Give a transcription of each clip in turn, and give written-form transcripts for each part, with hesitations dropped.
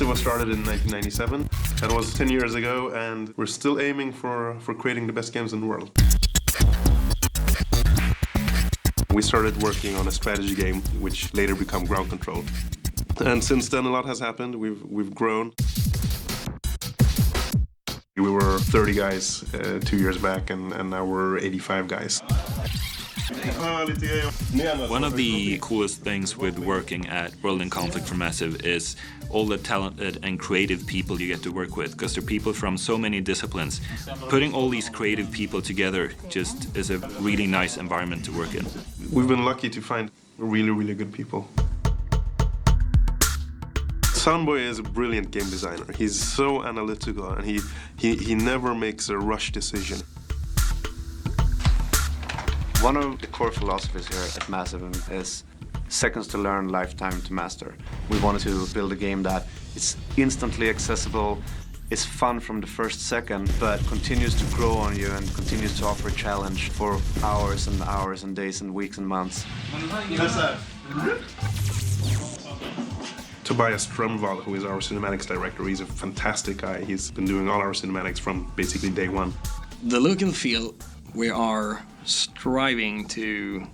Massive was started in 1997. That was 10 years ago, and we're still aiming for creating the best games in the world. We started working on a strategy game, which later became Ground Control. And since then, a lot has happened. We've grown. We were 30 guys 2 years back, and now we're 85 guys. One of the coolest things with working at World in Conflict for Massive is all the talented and creative people you get to work with, because they're people from so many disciplines. Putting all these creative people together just is a really nice environment to work in. We've been lucky to find really, really good people. Soundboy is a brilliant game designer. He's so analytical, and he never makes a rush decision. One of the core philosophies here at Massive is seconds to learn, lifetime to master. We wanted to build a game that is instantly accessible, is fun from the first second, but continues to grow on you and continues to offer a challenge for hours and hours and days and weeks and months. Tobias Strömvall, who is our cinematics director, he's a fantastic guy. He's been doing all our cinematics from basically day one. The look and feel, we are striving to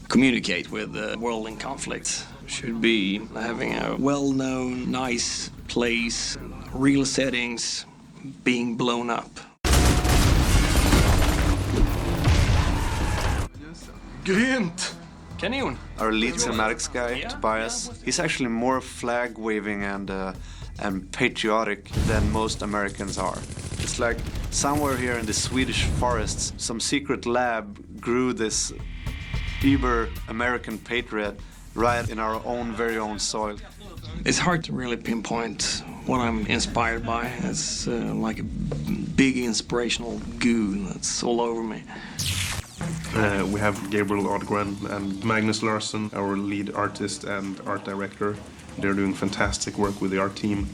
communicate with the World in Conflict. Should be having a well-known, nice place, real settings, being blown up. Grymt! Kanon! Our lead cinematics guy, Tobias, he's actually more flag-waving and patriotic than most Americans are. It's like somewhere here in the Swedish forests, some secret lab grew this American patriot right in our very own soil. It's hard to really pinpoint what I'm inspired by. It's like a big inspirational goo that's all over me. We have Gabriel Oddgren and Magnus Larsson, our lead artist and art director. They're doing fantastic work with the art team.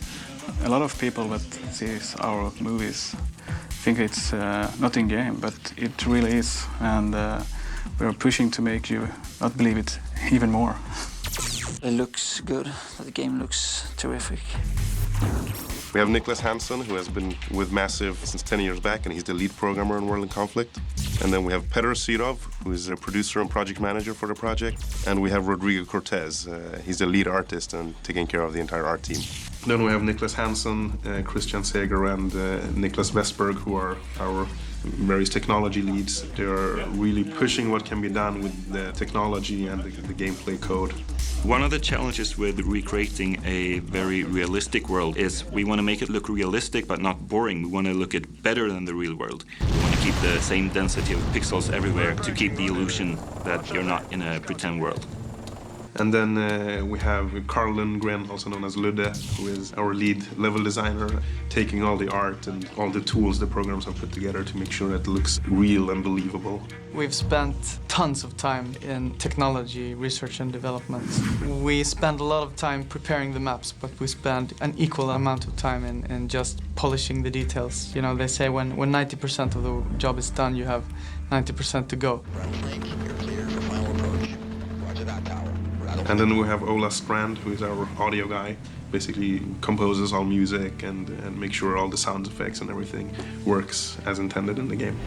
A lot of people that sees our movies think it's not in game, but it really is, and we're pushing to make you not believe it even more. It looks good. The game looks terrific. We have Niklas Hansson, who has been with Massive since 10 years back, and he's the lead programmer in World in Conflict. And then we have Petr Sirov, who is a producer and project manager for the project. And we have Rodrigo Cortez. He's the lead artist and taking care of the entire art team. Then we have Niklas Hansson, Christian Seger, and Niklas Westberg, who are our various technology leads. They are really pushing what can be done with the technology and the gameplay code. One of the challenges with recreating a very realistic world is we want to make it look realistic but not boring. We want to look it better than the real world. We want to keep the same density of pixels everywhere to keep the illusion that you're not in a pretend world. And then we have Carl Lundgren, also known as Ludde, who is our lead level designer, taking all the art and all the tools the programs have put together to make sure that it looks real and believable. We've spent tons of time in technology, research and development. We spend a lot of time preparing the maps, but we spend an equal amount of time in just polishing the details. You know, they say when 90% of the job is done, you have 90% to go. And then we have Ola Strand, who is our audio guy, basically composes all music and makes sure all the sound effects and everything works as intended in the game.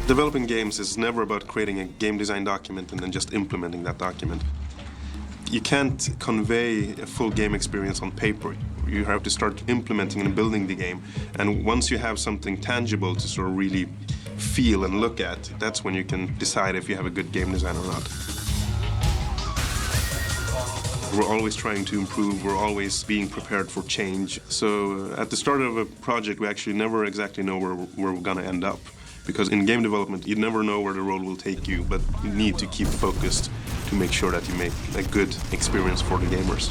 Developing games is never about creating a game design document and then just implementing that document. You can't convey a full game experience on paper. You have to start implementing and building the game. And once you have something tangible to sort of really feel and look at, that's when you can decide if you have a good game design or not. We're always trying to improve, we're always being prepared for change. So at the start of a project, we actually never exactly know where we're gonna end up. Because in game development, you never know where the road will take you, but you need to keep focused to make sure that you make a good experience for the gamers.